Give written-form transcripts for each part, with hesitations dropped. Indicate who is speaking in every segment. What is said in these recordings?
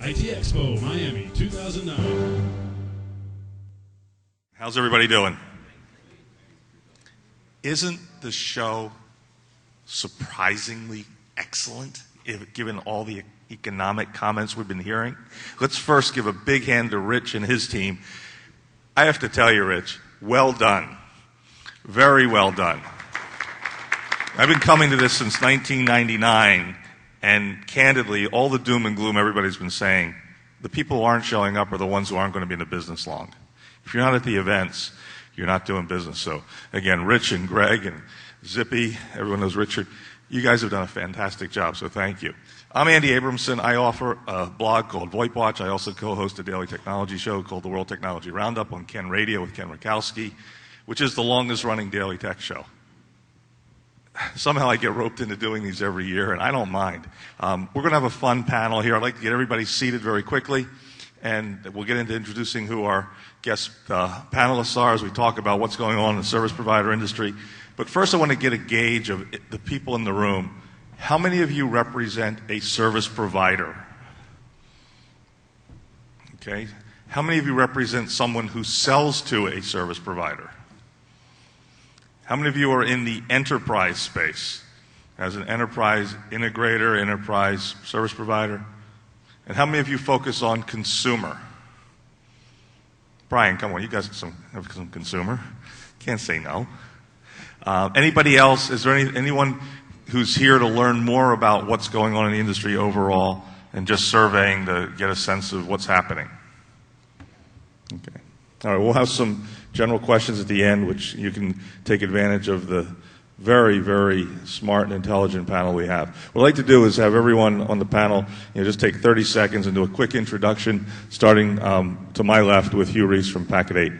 Speaker 1: IT Expo Miami 2009.
Speaker 2: How's everybody doing? Isn't the show surprisingly excellent, given all the economic comments we've been hearing? Let's first give a big hand to Rich and his team. I have to tell you, Rich, well done. Very well done. I've been coming to this since 1999, and candidly, all the doom and gloom everybody's been saying, the people who aren't showing up are the ones who aren't going to be in the business long. If you're not at the events, you're not doing business. So, again, Rich and Greg and Zippy, everyone knows Richard, you guys have done a fantastic job, so thank you. I'm Andy Abramson. I offer a blog called VoIPWatch. I also co-host a daily technology show called the World Technology Roundup on Ken Radio with Ken Rakowski, which is the longest-running daily tech show. Somehow I get roped into doing these every year, and I don't mind. We're going to have a fun panel here. I'd like to get everybody seated very quickly, and we'll get into introducing who our guest panelists are as we talk about what's going on in the service provider industry. But first I want to get a gauge of the people in the room. How many of you represent a service provider? Okay. How many of you represent someone who sells to a service provider? How many of you are in the enterprise space as an enterprise integrator, enterprise service provider? And how many of you focus on consumer? Brian, come on, you guys have some consumer. Can't say no. Anybody else? Is there anyone who's here to learn more about what's going on in the industry overall and just surveying to get a sense of what's happening? Okay. All right, we'll have some general questions at the end, which you can take advantage of the very, very smart and intelligent panel we have. What I'd like to do is have everyone on the panel just take 30 seconds and do a quick introduction, starting to my left with Hugh Reese from Packet 8.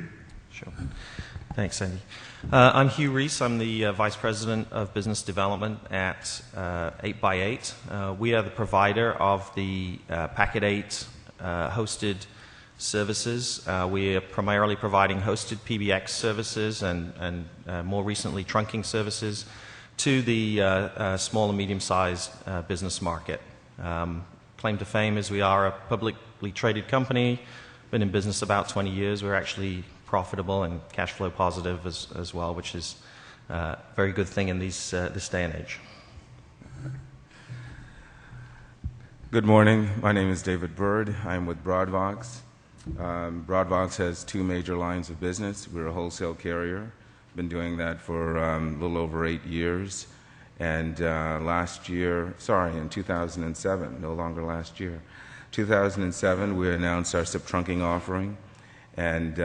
Speaker 3: Sure. Thanks, Andy. I'm Hugh Reese. I'm the Vice President of Business Development at 8x8. We are the provider of the Packet 8 hosted services. We are primarily providing hosted PBX services and more recently trunking services to the small and medium-sized business market. Claim to fame is we are a publicly traded company, been in business about 20 years. We're actually profitable and cash flow positive as well, which is a very good thing in this day and age.
Speaker 4: Good morning. My name is David Bird. I'm with Broadvox. Broadvox has two major lines of business. We're a wholesale carrier. Been doing that for a little over 8 years. And in 2007, no longer last year, 2007, we announced our SIP trunking offering, and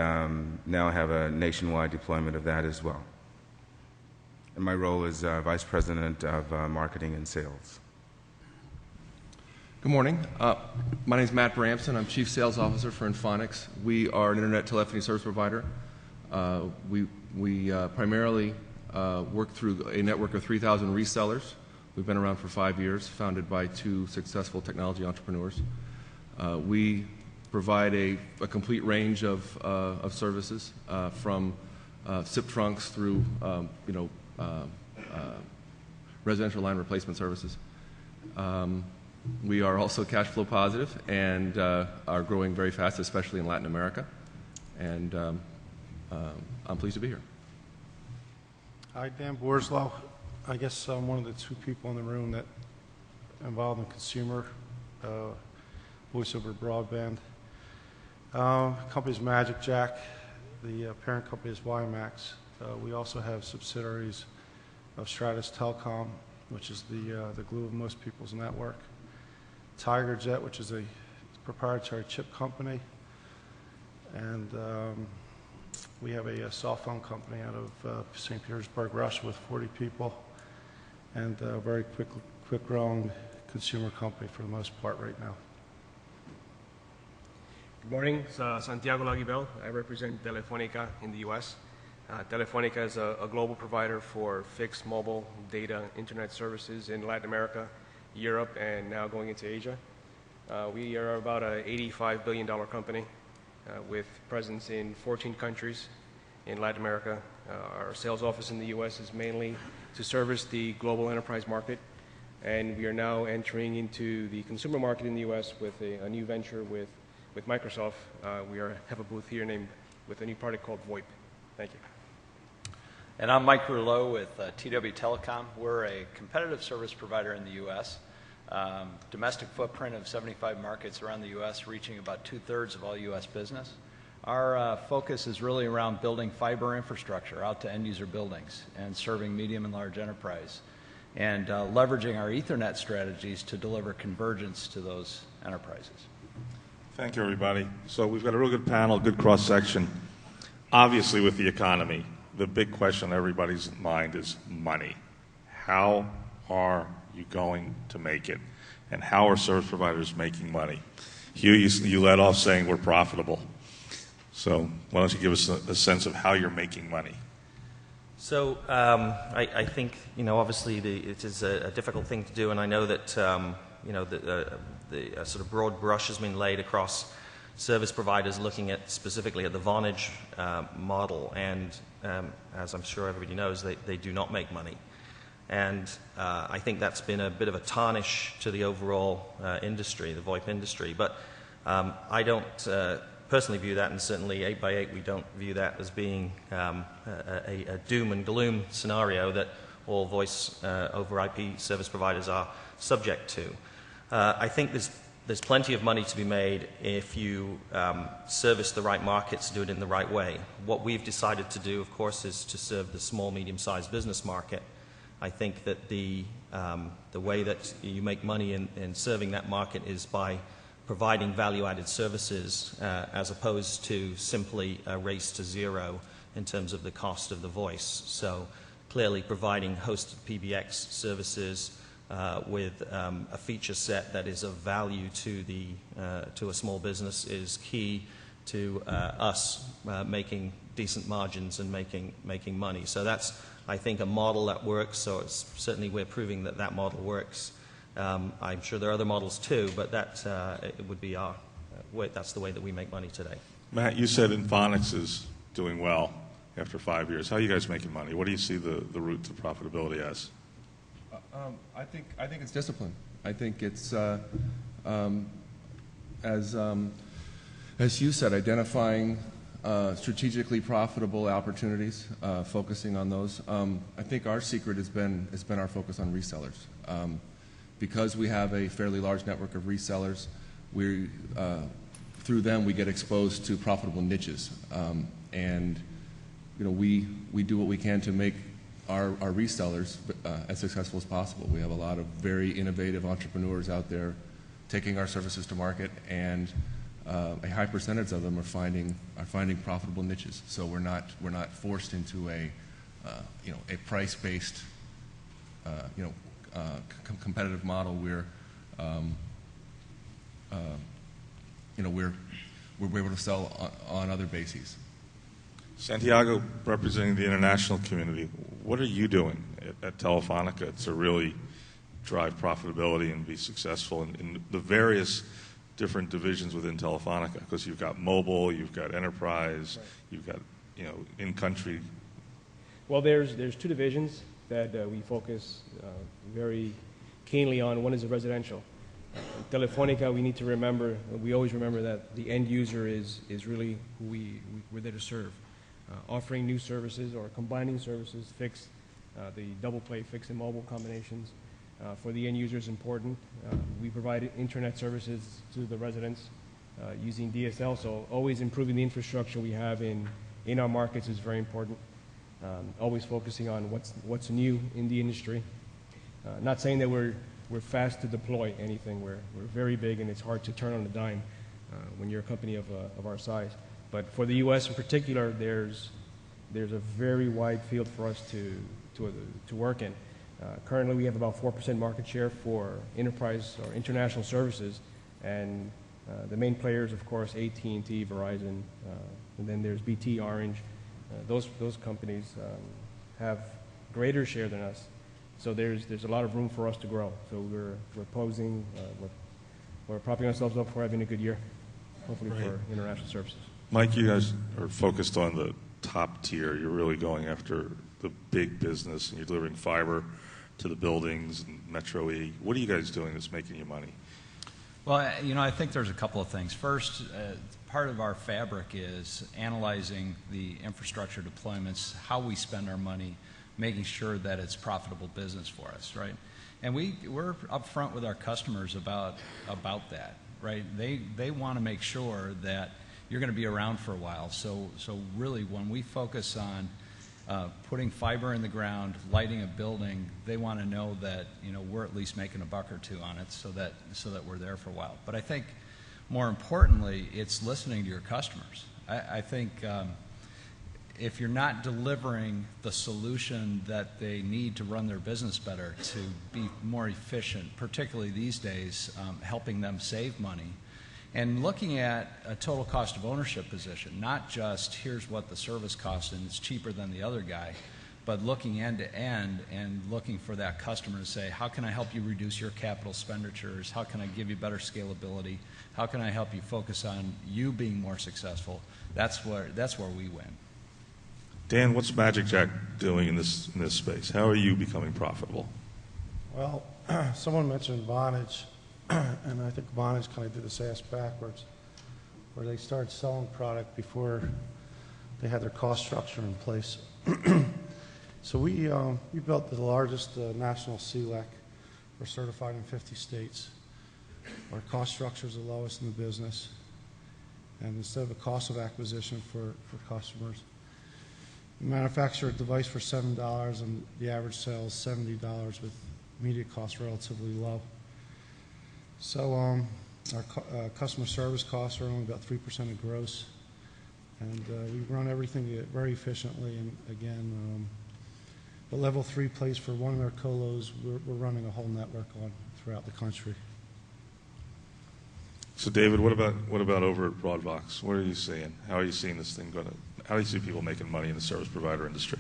Speaker 4: now have a nationwide deployment of that as well. And my role is Vice President of Marketing and Sales.
Speaker 5: Good morning. My name is Matt Bramson. I'm Chief Sales Officer for Infonix. We are an internet telephony service provider. We primarily work through a network of 3,000 resellers. We've been around for 5 years, founded by two successful technology entrepreneurs. We provide a complete range of services, from SIP trunks through residential line replacement services. We are also cash flow positive and are growing very fast, especially in Latin America. And I'm pleased to be here.
Speaker 6: Hi, Dan Borslow. I guess I'm one of the two people in the room that involved in consumer voice over broadband. Company's Magic Jack. The parent company is WiMAX. We also have subsidiaries of Stratus Telecom, which is the glue of most people's network. TigerJet, which is a proprietary chip company, and we have a cell phone company out of St. Petersburg, Russia, with 40 people, and a very quick-growing consumer company for the most part right now.
Speaker 7: Good morning. Santiago Laguibel. I represent Telefonica in the U.S. Telefonica is a global provider for fixed, mobile, data, internet services in Latin America, Europe, and now going into Asia. We are about an $85 billion company with presence in 14 countries in Latin America. Our sales office in the U.S. is mainly to service the global enterprise market, and we are now entering into the consumer market in the U.S. with a new venture with Microsoft. We have a booth here named with a new product called VoIP. Thank you.
Speaker 8: And I'm Mike Rouleau with TW Telecom. We're a competitive service provider in the U.S. Domestic footprint of 75 markets around the U.S., reaching about 2/3 of all U.S. business. Our focus is really around building fiber infrastructure out to end-user buildings and serving medium and large enterprise, and leveraging our Ethernet strategies to deliver convergence to those enterprises.
Speaker 2: Thank you, everybody. So we've got a real good panel, good cross-section. Obviously, with the economy, the big question on everybody's mind is money. How are you going to make it? And how are service providers making money? Hugh, you led off saying we're profitable. So why don't you give us a sense of how you're making money?
Speaker 3: So I think, obviously it is a difficult thing to do, and I know that, the sort of broad brush has been laid across service providers looking at specifically at the Vonage model, and as I'm sure everybody knows, they do not make money. And I think that's been a bit of a tarnish to the overall industry, the VoIP industry. But I don't personally view that, and certainly 8x8, we don't view that as being a doom and gloom scenario that all voice over IP service providers are subject to. I think there's plenty of money to be made if you service the right markets, do it in the right way. What we've decided to do, of course, is to serve the small, medium-sized business market. I think that the way that you make money in serving that market is by providing value-added services as opposed to simply a race to zero in terms of the cost of the voice. So clearly providing hosted PBX services with a feature set that is of value to a small business is key to us making decent margins and making money. So that's, I think, a model that works. So it's certainly we're proving that that model works. I'm sure there are other models too, but that it would be that's the way that we make money today.
Speaker 2: Matt, you said Infonix is doing well after 5 years. How are you guys making money? What do you see the route to profitability as?
Speaker 5: I think it's discipline. I think it's as you said, identifying strategically profitable opportunities, focusing on those. I think our secret has been our focus on resellers. Because we have a fairly large network of resellers, through them we get exposed to profitable niches, and we do what we can to make our resellers as successful as possible. We have a lot of very innovative entrepreneurs out there taking our services to market, and a high percentage of them are finding profitable niches. So we're not forced into a price-based competitive model. We're able to sell on other bases.
Speaker 2: Santiago, representing the international community, what are you doing at Telefonica to really drive profitability and be successful in the various different divisions within Telefonica? Because you've got mobile, you've got enterprise, right. You've got in-country.
Speaker 7: Well, there's two divisions that we focus very keenly on. One is the residential. Telefonica, we always remember that the end user is really who we're there to serve. Offering new services or combining services, fixed, the double play fixed and mobile combinations for the end user is important. We provide internet services to the residents using DSL, so always improving the infrastructure we have in our markets is very important. Always focusing on what's new in the industry. Not saying that we're fast to deploy anything. We're very big, and it's hard to turn on a dime when you're a company of our size. But for the U.S. in particular, there's a very wide field for us to work in. Currently, we have about 4% market share for enterprise or international services, and the main players, of course, AT&T, Verizon, and then there's BT, Orange. Those companies have greater share than us, so there's a lot of room for us to grow. So we're propping ourselves up for having a good year, hopefully right. For international services.
Speaker 2: Mike, you guys are focused on the top tier. You're really going after the big business, and you're delivering fiber to the buildings and Metro E. What are you guys doing that's making you money?
Speaker 9: Well, I think there's a couple of things. First, part of our fabric is analyzing the infrastructure deployments, how we spend our money, making sure that it's profitable business for us, right? And we're upfront with our customers about that, right? They want to make sure that you're going to be around for a while. So really, when we focus on putting fiber in the ground, lighting a building, they want to know that we're at least making a buck or two on it, so that we're there for a while. But I think more importantly, it's listening to your customers. I think if you're not delivering the solution that they need to run their business better, to be more efficient, particularly these days, helping them save money, and looking at a total cost of ownership position, not just here's what the service costs and it's cheaper than the other guy, but looking end to end and looking for that customer to say, how can I help you reduce your capital expenditures? How can I give you better scalability? How can I help you focus on you being more successful? That's where we win.
Speaker 2: Dan, what's Magic Jack doing in this space? How are you becoming profitable?
Speaker 6: Well, someone mentioned Vonage, and I think Vonage kind of did this ass backwards, where they started selling product before they had their cost structure in place. So we built the largest national CLEC. We're certified in 50 states. Our cost structure is the lowest in the business. And instead of a cost of acquisition for customers, we manufacture a device for $7 and the average sale is $70 with media costs relatively low. So our customer service costs are only about 3% of gross. And we run everything very efficiently. And again, the level 3 place for one of our colos, we're running a whole network on throughout the country.
Speaker 2: So, David, what about over at Broadvox? What are you seeing? How are you seeing this thing going? How do you see people making money in the service provider industry?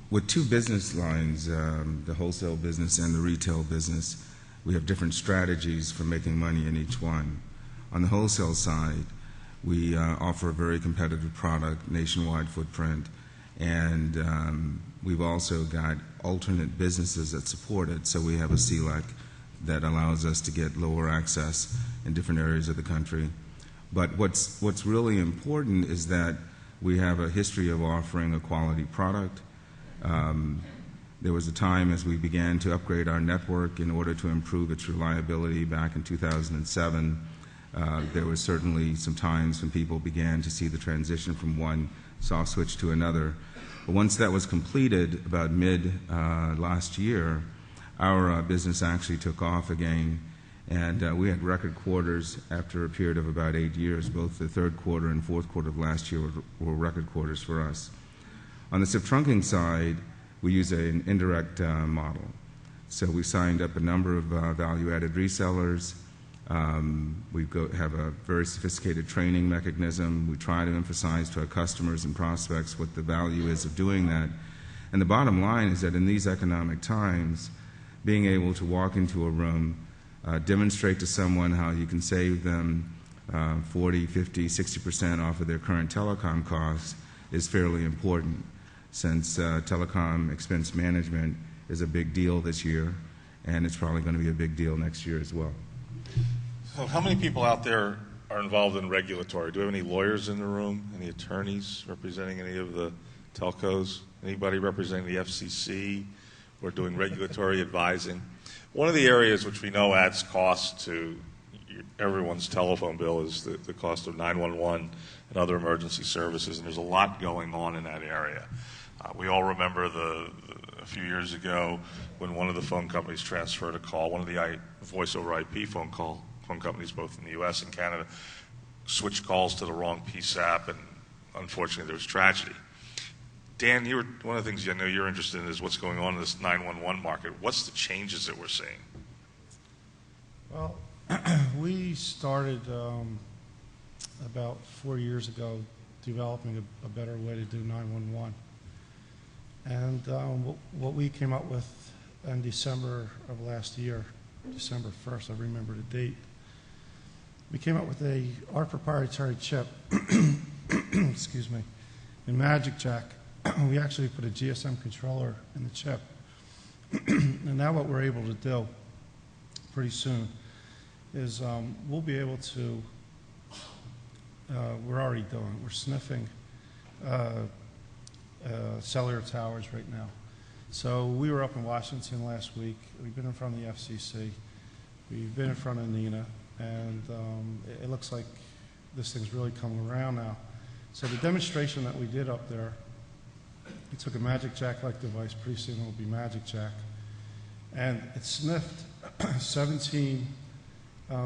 Speaker 4: With two business lines, the wholesale business and the retail business, we have different strategies for making money in each one. On the wholesale side, we offer a very competitive product, nationwide footprint, and we've also got alternate businesses that support it. So we have a CLEC that allows us to get lower access in different areas of the country. But what's really important is that we have a history of offering a quality product. There was a time as we began to upgrade our network in order to improve its reliability back in 2007. There was certainly some times when people began to see the transition from one soft switch to another. But once that was completed, about mid last year, our business actually took off again, and we had record quarters after a period of about 8 years. Both the third quarter and fourth quarter of last year were record quarters for us. On the SIP trunking side, we use an indirect model. So we signed up a number of value-added resellers. We have a very sophisticated training mechanism. We try to emphasize to our customers and prospects what the value is of doing that. And the bottom line is that in these economic times, being able to walk into a room, demonstrate to someone how you can save them 40, 50, 60% off of their current telecom costs is fairly important, since telecom expense management is a big deal this year, and it's probably going to be a big deal next year as well.
Speaker 2: So how many people out there are involved in regulatory? Do we have any lawyers in the room? Any attorneys representing any of the telcos? Anybody representing the FCC or doing regulatory advising? One of the areas which we know adds cost to everyone's telephone bill is the cost of 911 and other emergency services, and there's a lot going on in that area. We all remember a few years ago when one of the phone companies transferred a call, one of the voice over IP phone companies both in the U.S. and Canada switched calls to the wrong PSAP, and unfortunately there was tragedy. Dan, one of the things I know you're interested in is what's going on in this 911 market. What's the changes that we're seeing?
Speaker 6: Well, we started about 4 years ago developing a better way to do 911. And what we came up with in December of last year, December 1st, I remember the date, we came up with our proprietary chip, excuse me, In Magic Jack, we actually put a GSM controller in the chip. And now what we're able to do pretty soon is we'll be able to, we're already doing, we're sniffing cellular towers right now. So we were up in Washington last week. We've been in front of the FCC. We've been in front of NENA, and it looks like this thing's really coming around now. So the demonstration that we did up there, we took a Magic Jack-like device, pretty soon it'll be Magic Jack, and it sniffed 17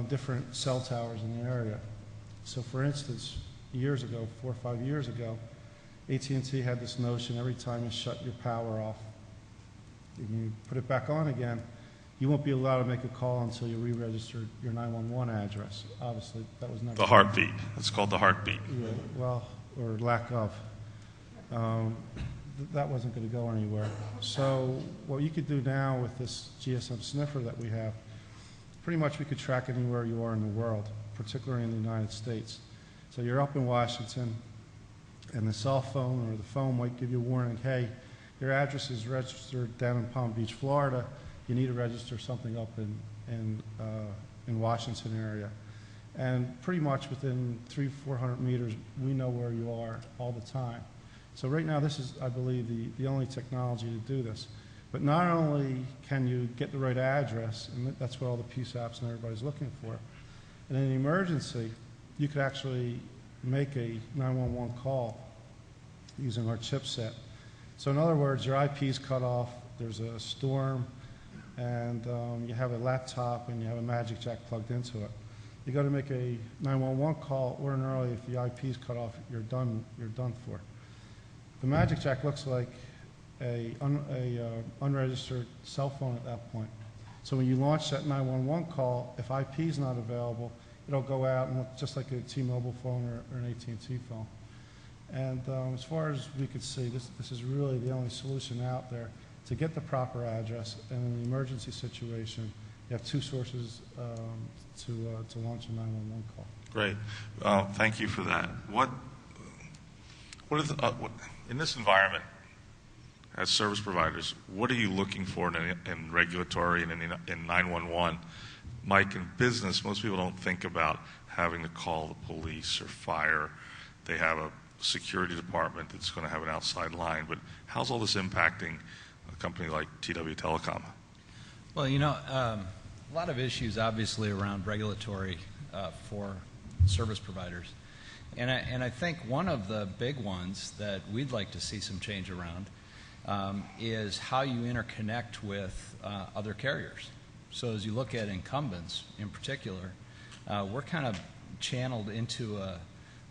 Speaker 6: different cell towers in the area. So for instance, years ago, 4 or 5 years ago, AT&T had this notion every time you shut your power off, and you put it back on again, you won't be allowed to make a call until you re-register your 911 address. Obviously, that was never...
Speaker 2: The heartbeat. It's called the heartbeat.
Speaker 6: Yeah, well, or lack of. That wasn't going to go anywhere. So what you could do now with this GSM sniffer that we have, pretty much we could track anywhere you are in the world, particularly in the United States. So you're up in Washington, and the cell phone or the phone might give you a warning, hey, your address is registered down in Palm Beach, Florida. You need to register something up in Washington area. And pretty much within 300-400 meters, we know where you are all the time. So right now, this is, I believe, the only technology to do this. But not only can you get the right address, and that's what all the PSAPs and everybody's looking for, and in an emergency, you could actually make a 911 call using our chipset. So in other words, your IP's cut off, there's a storm, and you have a laptop and you have a Magic Jack plugged into it. You go to make a 911 call, ordinarily if the IP's cut off, you're done for. The Magic Jack looks like a unregistered cell phone at that point. So when you launch that 911 call, if IP's not available, it'll go out and look just like a T-Mobile phone or an AT&T phone. And as far as we could see, this is really the only solution out there to get the proper address. And in an emergency situation, you have two sources to launch a 911 call.
Speaker 2: Great. Thank you for that. What in this environment, as service providers, what are you looking for in regulatory and in 911? Mike, in business, most people don't think about having to call the police or fire. They have a security department that's going to have an outside line. But how's all this impacting a company like TW Telecom?
Speaker 9: Well, a lot of issues obviously around regulatory for service providers. And I think one of the big ones that we'd like to see some change around is how you interconnect with other carriers. So as you look at incumbents in particular, we're kind of channeled into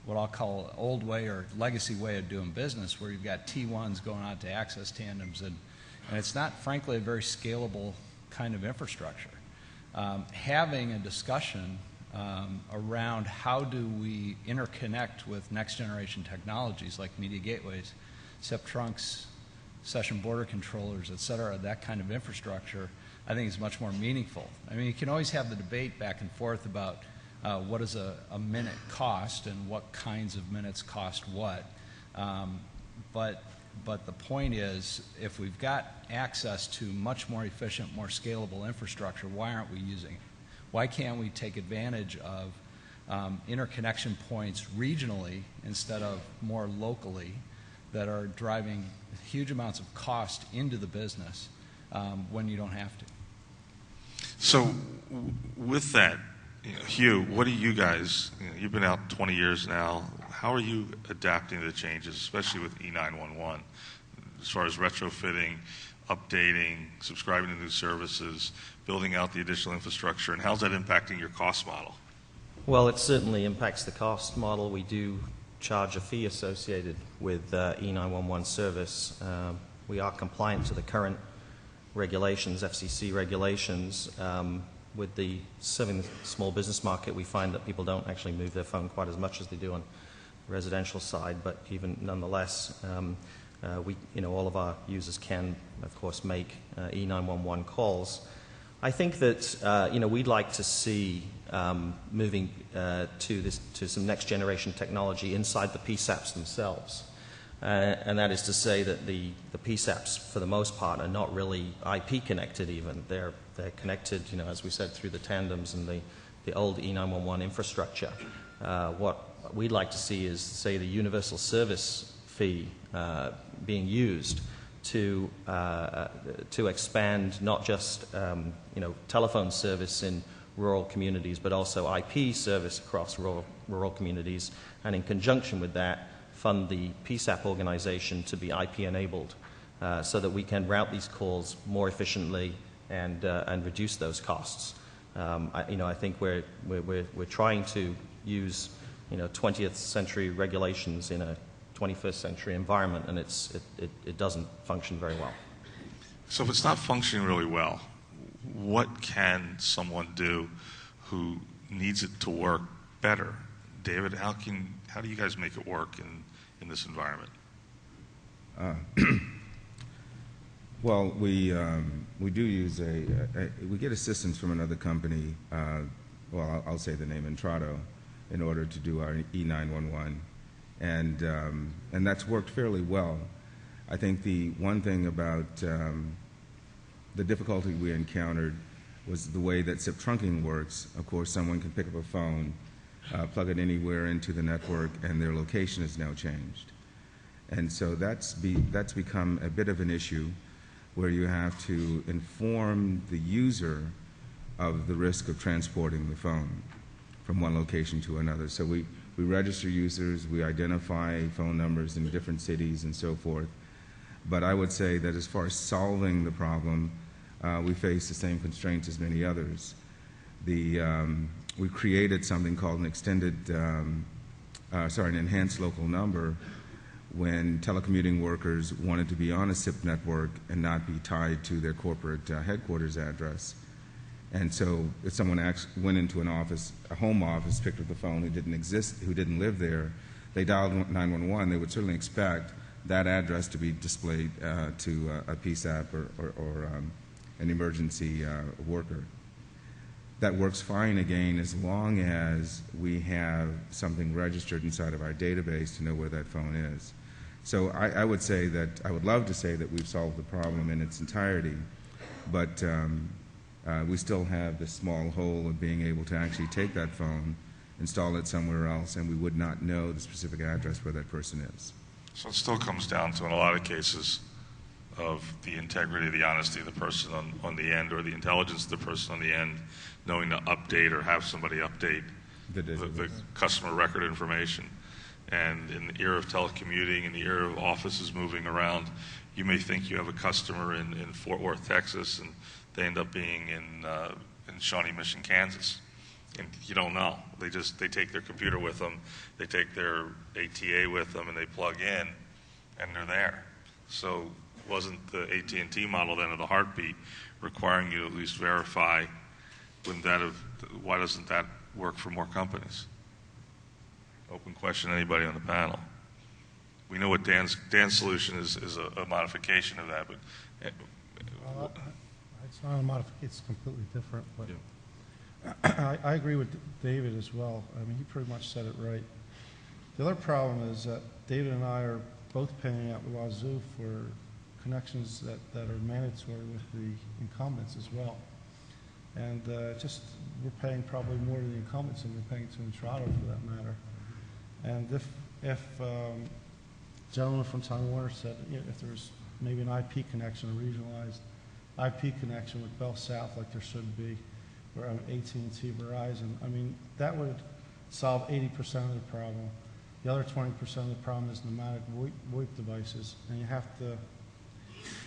Speaker 9: what I'll call old way or legacy way of doing business, where you've got T1s going out to access tandems, and it's not, frankly, a very scalable kind of infrastructure. Having a discussion around how do we interconnect with next generation technologies like media gateways, SIP trunks, session border controllers, et cetera, that kind of infrastructure, I think is much more meaningful. I mean, you can always have the debate back and forth about what does a minute cost and what kinds of minutes cost what. But the point is, if we've got access to much more efficient, more scalable infrastructure, why aren't we using it? Why can't we take advantage of interconnection points regionally instead of more locally that are driving huge amounts of cost into the business when you don't have to? So
Speaker 2: with that, Hugh, what are you guys, you've been out 20 years now, how are you adapting to the changes, especially with E911, as far as retrofitting, updating, subscribing to new services, building out the additional infrastructure, and how's that impacting your cost model?
Speaker 3: Well, it certainly impacts the cost model. We do charge a fee associated with E911 service. We are compliant to the current regulations, FCC regulations. With the serving the small business market, we find that people don't actually move their phone quite as much as they do on the residential side, but even nonetheless, all of our users can, of course, make E911 calls. I think that we'd like to see moving to some next generation technology inside the PSAPs themselves. And that is to say that the PSAPs, for the most part, are not really IP connected even. They're connected, as we said, through the tandems and the old E911 infrastructure. What we'd like to see is, say, the universal service fee being used to expand not just telephone service in rural communities, but also IP service across rural communities, and in conjunction with that, fund the PSAP organization to be IP enabled, so that we can route these calls more efficiently and reduce those costs. I think we're trying to use 20th century regulations in a 21st century environment, and it doesn't function very well.
Speaker 2: So if it's not functioning really well, what can someone do who needs it to work better? David, how do you guys make it work in this environment?
Speaker 4: Well, we do use we get assistance from another company. I'll say the name, Entrado, in order to do our E911, and that's worked fairly well. I think the one thing about the difficulty we encountered was the way that SIP trunking works. Of course, someone can pick up a phone, plug it anywhere into the network, and their location is now changed. And so that's become a bit of an issue, where you have to inform the user of the risk of transporting the phone from one location to another. So we register users, we identify phone numbers in different cities and so forth. But I would say that as far as solving the problem, we face the same constraints as many others. We created something called an enhanced local number when telecommuting workers wanted to be on a SIP network and not be tied to their corporate headquarters address. And so if someone went into an office, a home office, picked up the phone who didn't exist, who didn't live there, they dialed 911, they would certainly expect that address to be displayed to a PSAP or an emergency worker. That works fine, again, as long as we have something registered inside of our database to know where that phone is. So I would say that, I would love to say that we've solved the problem in its entirety, but we still have this small hole of being able to actually take that phone, install it somewhere else, and we would not know the specific address where that person is.
Speaker 2: So it still comes down to, in a lot of cases, of the integrity, the honesty of the person on the end, or the intelligence of the person on the end, knowing to update or have somebody update the customer record information. And in the era of telecommuting, in the era of offices moving around, you may think you have a customer in Fort Worth, Texas, and they end up being in Shawnee Mission, Kansas. And you don't know. They take their computer with them, they take their ATA with them, and they plug in, and they're there. So wasn't the AT&T model then of the heartbeat requiring you to at least verify? Why doesn't that work for more companies? Open question to anybody on the panel. We know what Dan's solution is a modification of that, but
Speaker 6: it's not a modification, it's completely different. But yeah. I agree with David as well. I mean, he pretty much said it right. The other problem is that David and I are both paying out the wazoo for connections that are mandatory with the incumbents as well. And we're paying probably more to the incumbents than we're paying to Entrado for that matter. And if gentleman from Time Warner said, if there's maybe an IP connection, a regionalized IP connection with Bell South like there should be, or AT&T, Verizon, I mean, that would solve 80% of the problem. The other 20% of the problem is pneumatic VoIP devices, and you have to,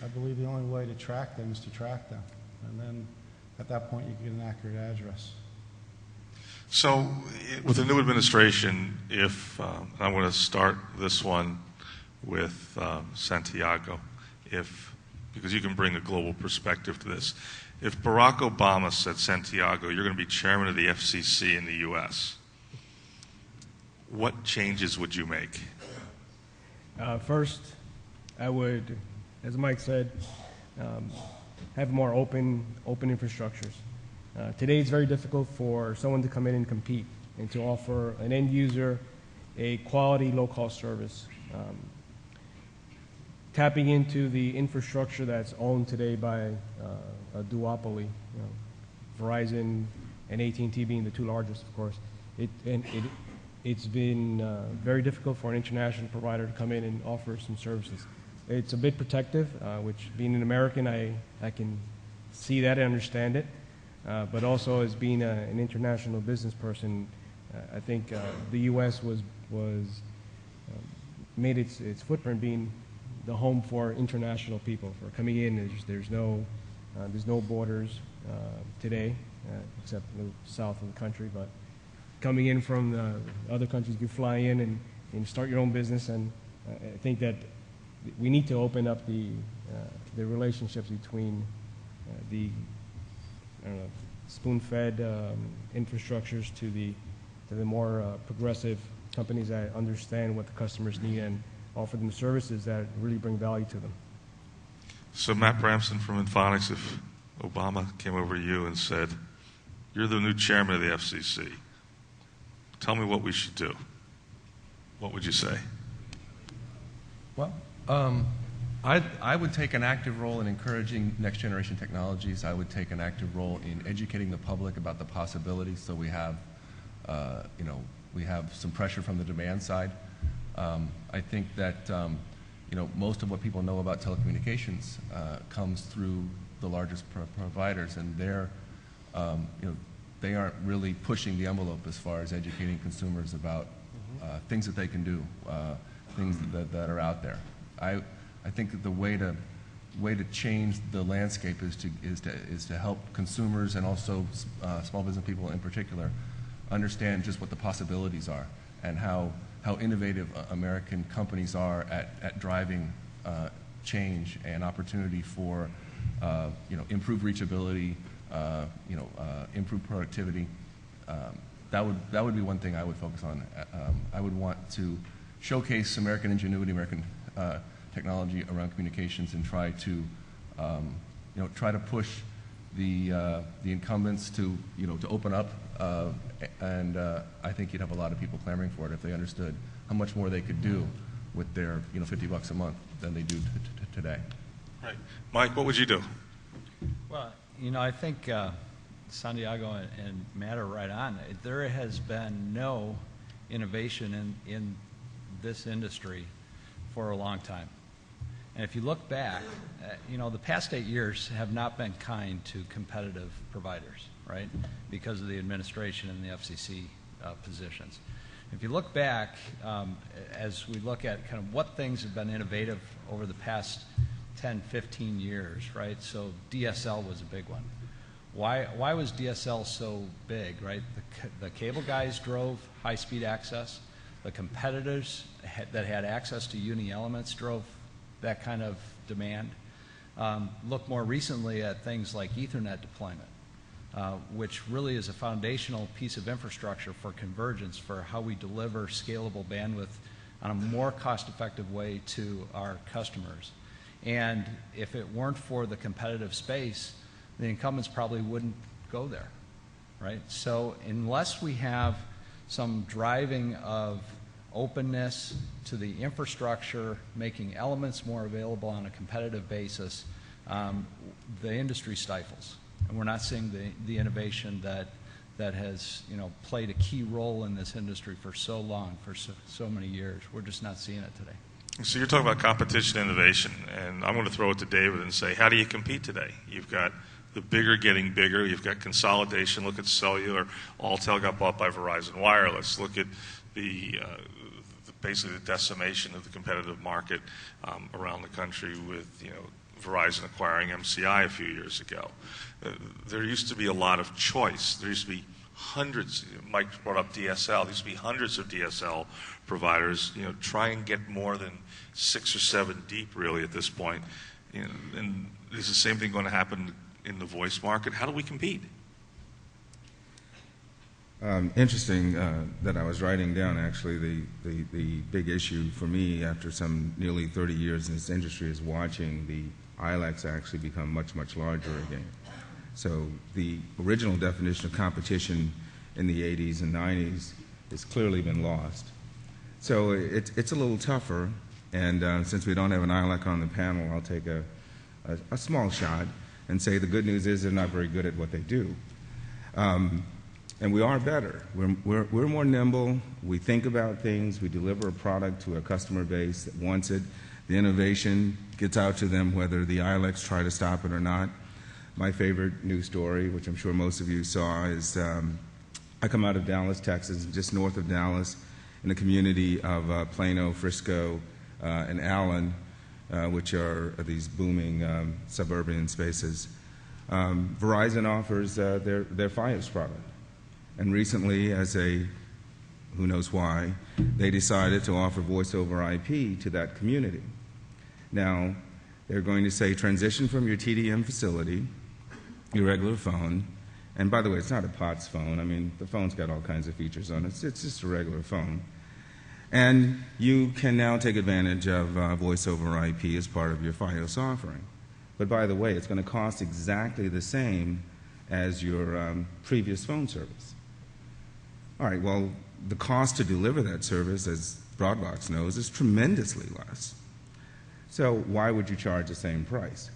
Speaker 6: I believe the only way to track them is to track them. And then at that point you can get an accurate address.
Speaker 2: So with the new administration, I want to start this one with Santiago, because you can bring a global perspective to this. If Barack Obama said, Santiago, you're going to be chairman of the FCC in the U.S., what changes would you make?
Speaker 7: First, I would, as Mike said, have more open infrastructures. Today it's very difficult for someone to come in and compete and to offer an end user a quality low-cost service. tapping into the infrastructure that's owned today by a duopoly, Verizon and AT&T being the two largest, of course. It's been very difficult for an international provider to come in and offer some services. It's a bit protective, which being an American, I can see that and understand it. But also as being an international business person, I think the U.S. made its footprint being the home for international people for coming in. There's no borders today, except the south of the country. But coming in from other countries, you fly in and start your own business. And I think that we need to open up the relationships between the spoon-fed infrastructures to the more progressive companies that understand what the customers need and offer them services that really bring value to them.
Speaker 2: So Matt Bramson from Infonix, if Obama came over to you and said, "You're the new chairman of the FCC. Tell me what we should do," what would you say?
Speaker 5: Well, I would take an active role in encouraging next generation technologies. I would take an active role in educating the public about the possibilities, so we have some pressure from the demand side. I think that most of what people know about telecommunications comes through the largest providers, and they aren't really pushing the envelope as far as educating consumers about things that they can do, things that are out there. I think that the way to change the landscape is to help consumers and also small business people in particular understand just what the possibilities are and how innovative American companies are at driving change and opportunity for improved reachability, improved productivity. That would be one thing I would focus on. I would want to showcase American ingenuity, American technology around communications, and try to push the incumbents to open up. And I think you'd have a lot of people clamoring for it if they understood how much more they could do with their $50 a month than they do today.
Speaker 2: Right, Mike, what would you do?
Speaker 9: Well, I think Santiago and Matt are right on. There has been no innovation in this industry for a long time. And if you look back, the past 8 years have not been kind to competitive providers, right, because of the administration and the FCC positions. If you look back, as we look at kind of what things have been innovative over the past 10, 15 years, right, so DSL was a big one. Why was DSL so big, right? The cable guys drove high-speed access. The competitors that had access to uni-elements drove that kind of demand. Look more recently at things like Ethernet deployment, which really is a foundational piece of infrastructure for convergence, for how we deliver scalable bandwidth on a more cost-effective way to our customers. And if it weren't for the competitive space, the incumbents probably wouldn't go there, right? So unless we have some driving of openness to the infrastructure, making elements more available on a competitive basis, the industry stifles. And we're not seeing the innovation that has played a key role in this industry for so long, for so many years. We're just not seeing it today.
Speaker 2: So you're talking about competition and innovation, and I'm going to throw it to David and say, how do you compete today? You've got the bigger getting bigger. You've got consolidation. Look at cellular. Alltel got bought by Verizon Wireless. Look at basically the decimation of the competitive market around the country with Verizon acquiring MCI a few years ago. There used to be a lot of choice. There used to be hundreds. Mike brought up DSL. There used to be hundreds of DSL providers. Try and get more than 6 or 7 deep, really, at this point. And is the same thing going to happen in the voice market? How do we compete?
Speaker 4: Interesting that I was writing down, actually, the big issue for me after some nearly 30 years in this industry is watching the ILECs actually become much, much larger again. So the original definition of competition in the 80s and 90s has clearly been lost. So it's a little tougher And since we don't have an ILEC on the panel, I'll take a small shot and say the good news is they're not very good at what they do. And we are better. We're more nimble. We think about things. We deliver a product to a customer base that wants it. The innovation gets out to them whether the ILECs try to stop it or not. My favorite news story, which I'm sure most of you saw, is I come out of Dallas, Texas, just north of Dallas, in the community of Plano, Frisco, and Allen, which are these booming suburban spaces. Verizon offers their Fios product. And recently, as who knows why, they decided to offer voice over IP to that community. Now, they're going to say transition from your TDM facility, your regular phone, and by the way, it's not a POTS phone. I mean, the phone's got all kinds of features on it. It's just a regular phone. And you can now take advantage of voice over IP as part of your Fios offering. But by the way, it's going to cost exactly the same as your previous phone service. All right, well, the cost to deliver that service, as Broadbox knows, is tremendously less. So why would you charge the same price?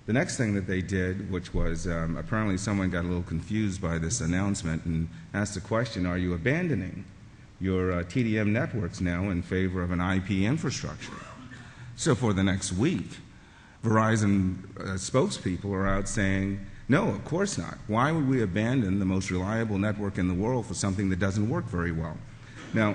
Speaker 4: The next thing that they did, which was apparently someone got a little confused by this announcement and asked the question, are you abandoning your TDM networks now in favor of an IP infrastructure? So for the next week, Verizon spokespeople are out saying, no, of course not. Why would we abandon the most reliable network in the world for something that doesn't work very well? Now,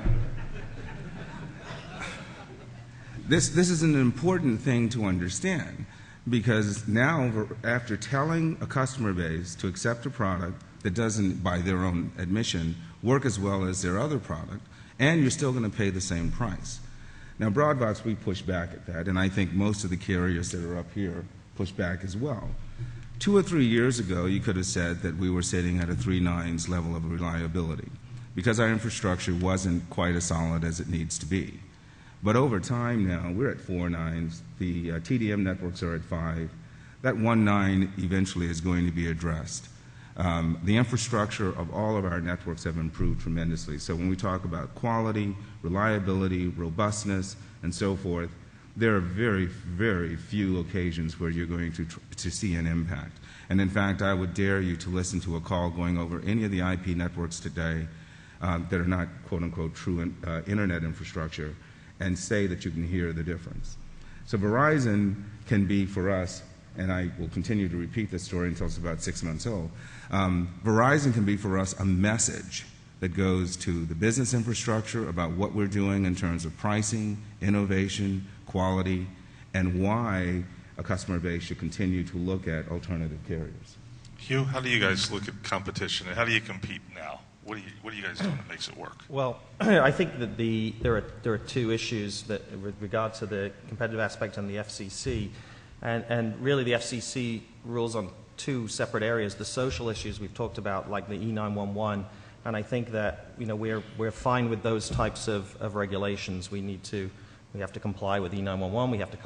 Speaker 4: this is an important thing to understand, because now, after telling a customer base to accept a product that doesn't, by their own admission, work as well as their other product, and you're still going to pay the same price. Now, Broadbox, we push back at that, and I think most of the carriers that are up here push back as well. 2 or 3 years ago, you could have said that we were sitting at a 3 nines level of reliability because our infrastructure wasn't quite as solid as it needs to be. But over time now, we're at 4 nines. The TDM networks are at 5. That 1 9 eventually is going to be addressed. The infrastructure of all of our networks have improved tremendously. So when we talk about quality, reliability, robustness, and so forth, there are very, very few occasions where you're going to see an impact. And in fact, I would dare you to listen to a call going over any of the IP networks today that are not, quote unquote, true internet infrastructure and say that you can hear the difference. So Verizon can be for us, and I will continue to repeat this story until it's about 6 months old, Verizon can be for us a message that goes to the business infrastructure about what we're doing in terms of pricing, innovation, quality, and why a customer base should continue to look at alternative carriers.
Speaker 2: Hugh, how do you guys look at competition, and how do you compete now? What are you guys doing that makes it work?
Speaker 3: Well, I think that there are two issues that, with regard to the competitive aspect and the FCC, and really the FCC rules on 2 separate areas. The social issues we've talked about, like the E911, and I think that we're fine with those types of regulations. We have to comply with E911. We have to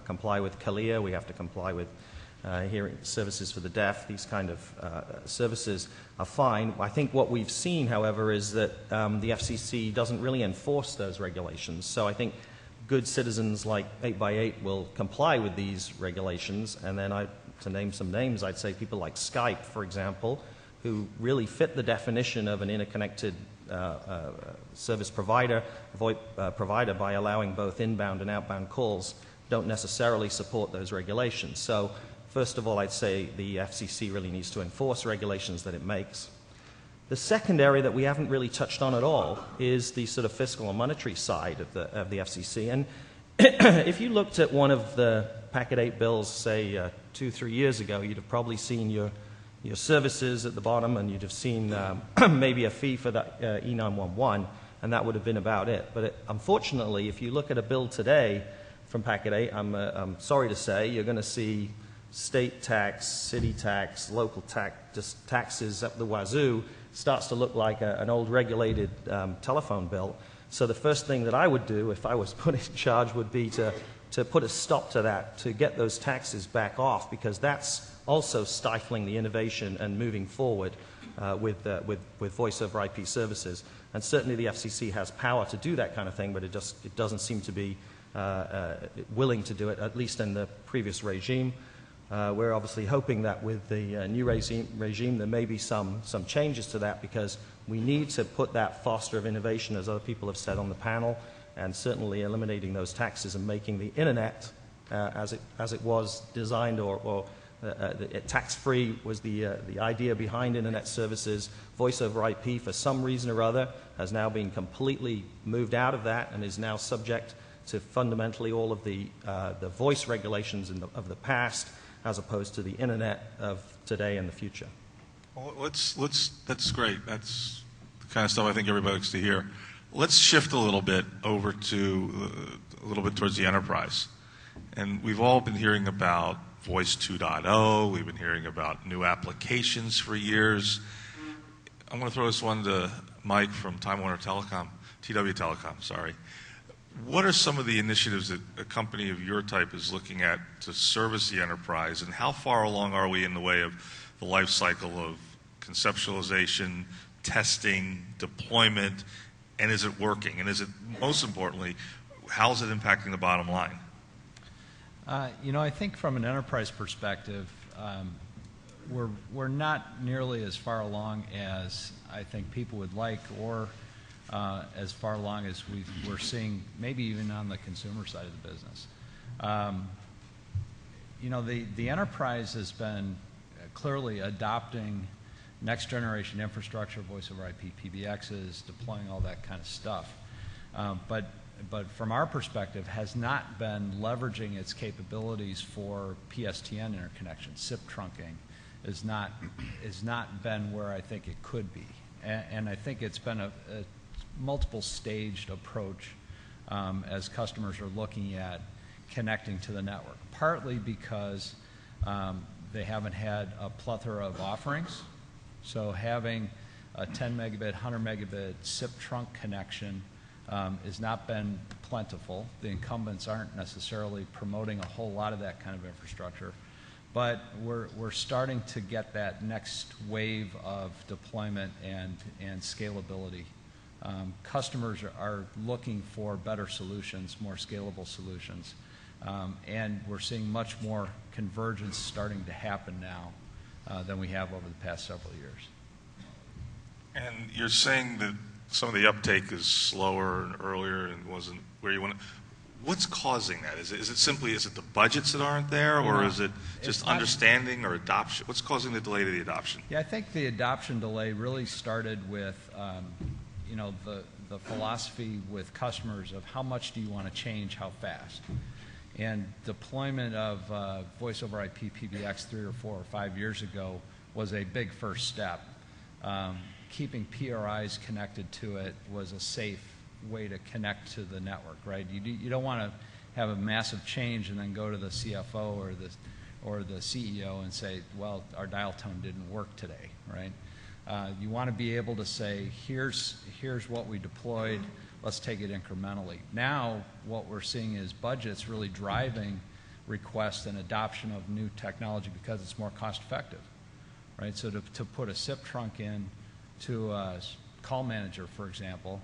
Speaker 3: comply with CALEA. We have to comply with hearing services for the deaf. These kind of services are fine. I think what we've seen, however, is that the FCC doesn't really enforce those regulations. So I think good citizens like 8x8 will comply with these regulations. And then to name some names, I'd say people like Skype, for example, who really fit the definition of an interconnected service provider, VoIP provider, by allowing both inbound and outbound calls, don't necessarily support those regulations. So first of all, I'd say the FCC really needs to enforce regulations that it makes. The second area that we haven't really touched on at all is the sort of fiscal and monetary side of the FCC. And if you looked at one of the Packet 8 bills, say 2-3 years ago, you'd have probably seen your services at the bottom, and you'd have seen maybe a fee for that E911, and that would have been about it. But unfortunately, if you look at a bill today from Packet 8, I'm sorry to say, you're going to see state tax, city tax, local tax, just taxes up the wazoo. Starts to look like an old regulated telephone bill. So the first thing that I would do if I was put in charge would be to put a stop to that, to get those taxes back off, because that's also stifling the innovation and moving forward with voice over IP services. And certainly the FCC has power to do that kind of thing, but it doesn't seem to be willing to do it, at least in the previous regime. We're obviously hoping that with the new regime there may be some changes to that, because we need to put that foster of innovation, as other people have said on the panel, and certainly eliminating those taxes and making the internet as it was designed, or tax-free was the idea behind internet services. Voice over IP, for some reason or other, has now been completely moved out of that and is now subject to fundamentally all of the voice regulations of the past, as opposed to the internet of today and the future.
Speaker 2: Well, that's great. That's the kind of stuff I think everybody likes to hear. Let's shift a little bit over to a little bit towards the enterprise. And we've all been hearing about Voice 2.0. We've been hearing about new applications for years. I'm going to throw this one to Mike from TW Telecom, sorry. What are some of the initiatives that a company of your type is looking at to service the enterprise, and how far along are we in the way of the life cycle of conceptualization, testing, deployment, and is it working? And is it, most importantly, how is it impacting the bottom line?
Speaker 9: I think from an enterprise perspective, we're not nearly as far along as I think people would like, or as far along as we're seeing, maybe even on the consumer side of the business. The enterprise has been clearly adopting next generation infrastructure, voice over IP, PBXs, deploying all that kind of stuff. But from our perspective, has not been leveraging its capabilities for PSTN interconnection. SIP trunking is not been where I think it could be. And I think it's been a multiple staged approach as customers are looking at connecting to the network, partly because they haven't had a plethora of offerings. So having a 10 megabit, 100 megabit SIP trunk connection has not been plentiful. The incumbents aren't necessarily promoting a whole lot of that kind of infrastructure. But we're starting to get that next wave of deployment and scalability. Customers are looking for better solutions, more scalable solutions. And we're seeing much more convergence starting to happen now than we have over the past several years.
Speaker 2: And you're saying that some of the uptake is slower and earlier and wasn't where you want to. What's causing that? Is it the budgets that aren't there, or is it just understanding or adoption? What's causing the delay to the adoption?
Speaker 9: Yeah, I think the adoption delay really started with the philosophy with customers of how much do you want to change, how fast. And deployment of voice over IP PBX 3 or 4 or 5 years ago was a big first step. Keeping PRIs connected to it was a safe way to connect to the network, right? You don't want to have a massive change and then go to the CFO or the CEO and say, well, our dial tone didn't work today, right? You want to be able to say, here's what we deployed, let's take it incrementally. Now what we're seeing is budgets really driving requests and adoption of new technology because it's more cost effective, right? So to put a SIP trunk in to a call manager, for example,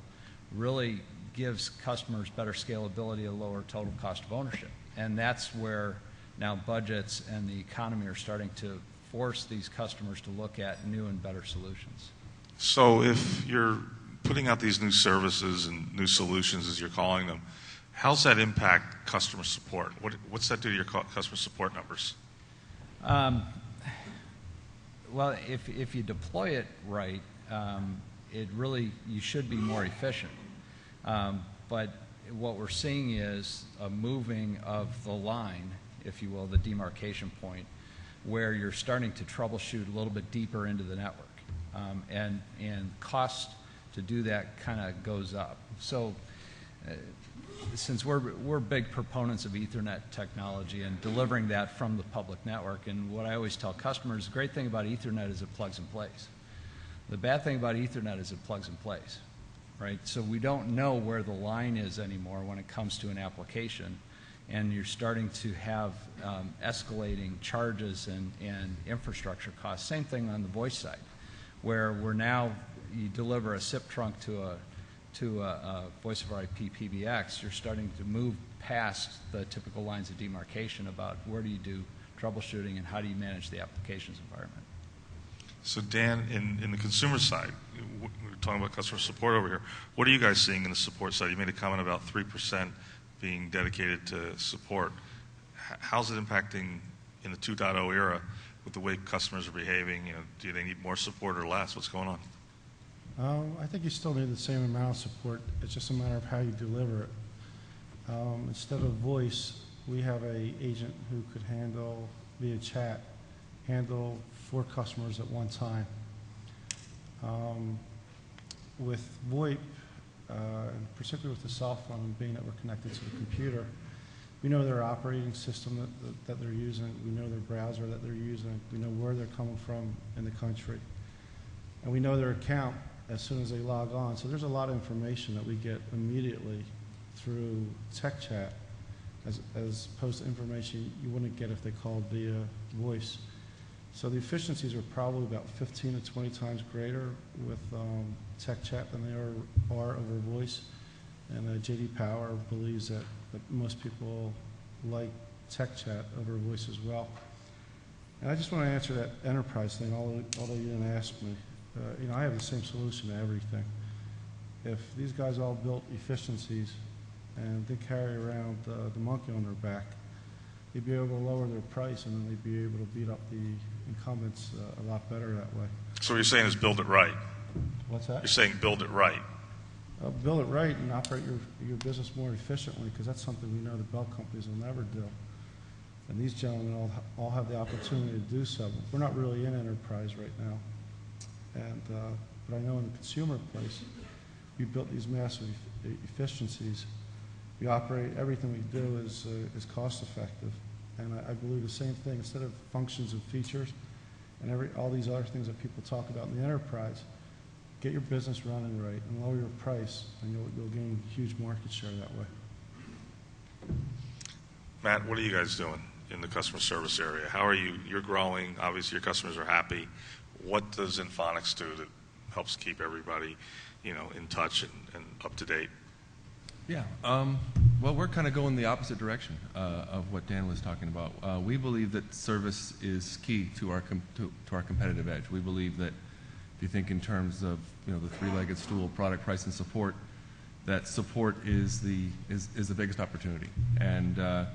Speaker 9: really gives customers better scalability, a lower total cost of ownership. And that's where now budgets and the economy are starting to force these customers to look at new and better solutions.
Speaker 2: So if you're putting out these new services and new solutions, as you're calling them, how's that impact customer support? What's that do to your customer support numbers?
Speaker 9: Well, if you deploy it right, you should be more efficient. But what we're seeing is a moving of the line, if you will, the demarcation point, where you're starting to troubleshoot a little bit deeper into the network. And cost to do that kind of goes up. So since we're big proponents of Ethernet technology and delivering that from the public network, and what I always tell customers, the great thing about Ethernet is it plugs in place. The bad thing about Ethernet is it plugs in place, right? So we don't know where the line is anymore when it comes to an application, and you're starting to have escalating charges and infrastructure costs. Same thing on the voice side, where you deliver a SIP trunk to to voice over IP PBX, you're starting to move past the typical lines of demarcation about where do you do troubleshooting and how do you manage the applications environment.
Speaker 2: So Dan, in the consumer side, we're talking about customer support over here. What are you guys seeing in the support side? You made a comment about 3% being dedicated to support. How's it impacting in the 2.0 era with the way customers are behaving? Do they need more support or less? What's going on?
Speaker 6: I think you still need the same amount of support. It's just a matter of how you deliver it. Instead of voice, we have an agent who could handle, via chat, handle 4 customers at one time. With VoIP, and particularly with the cell phone and being that we're connected to the computer, we know their operating system that they're using, we know their browser that they're using, we know where they're coming from in the country, and we know their account as soon as they log on. So there's a lot of information that we get immediately through tech chat as opposed to information you wouldn't get if they called via voice. So the efficiencies are probably about 15 to 20 times greater with tech chat than they are over voice. And J.D. Power believes that most people like tech chat over voice as well. And I just want to answer that enterprise thing, although you didn't ask me. I have the same solution to everything. If these guys all built efficiencies and they carry around the monkey on their back, they'd be able to lower their price and then they'd be able to beat up the incumbents a lot better that way.
Speaker 2: So what you're saying is build it right.
Speaker 6: What's that?
Speaker 2: You're saying build it right.
Speaker 6: Build it right and operate your business more efficiently, because that's something we know the bell companies will never do. And these gentlemen all have the opportunity to do so. We're not really in enterprise right now. And but I know in the consumer place, we built these massive efficiencies. We operate, everything we do is cost effective. And I believe the same thing, instead of functions and features and all these other things that people talk about in the enterprise, get your business running right and lower your price, and you'll gain huge market share that way.
Speaker 2: Matt, what are you guys doing in the customer service area? How are you? You're growing. Obviously, your customers are happy. What does Infonix do that helps keep everybody, in touch and up to date?
Speaker 5: Yeah. Well, we're kind of going the opposite direction of what Dan was talking about. We believe that service is key to our competitive edge. We believe that if you think in terms of the three-legged stool, product, price, and support, that support is the biggest opportunity. And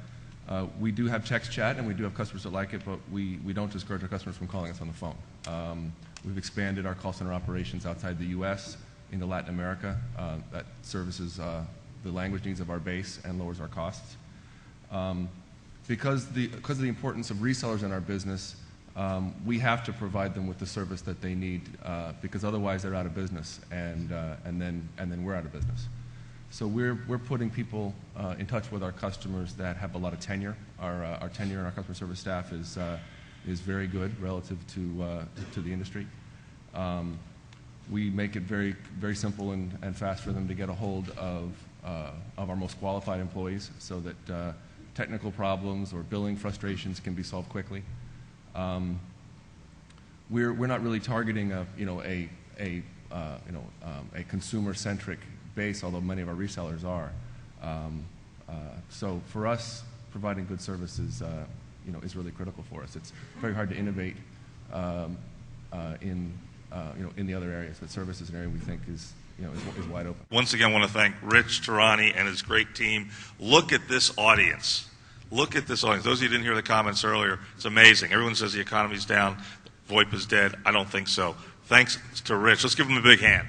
Speaker 5: we do have text chat, and we do have customers that like it, but we don't discourage our customers from calling us on the phone. We've expanded our call center operations outside the U.S. into Latin America. That services the language needs of our base and lowers our costs. Because of the importance of resellers in our business, we have to provide them with the service that they need, because otherwise they're out of business, and then we're out of business. So we're putting people in touch with our customers that have a lot of tenure. Our tenure in our customer service staff is very good relative to the industry. We make it very, very simple and fast for them to get a hold of our most qualified employees, so that technical problems or billing frustrations can be solved quickly. We're not really targeting a consumer-centric base, although many of our resellers are. So for us, providing good service is really critical for us. It's very hard to innovate in the other areas, but service is an area we think is wide open.
Speaker 2: Once again, I want to thank Rich Tarani and his great team. Look at this audience. Look at this audience. Those of you who didn't hear the comments earlier, it's amazing. Everyone says the economy's down, VoIP is dead. I don't think so. Thanks to Rich. Let's give him a big hand.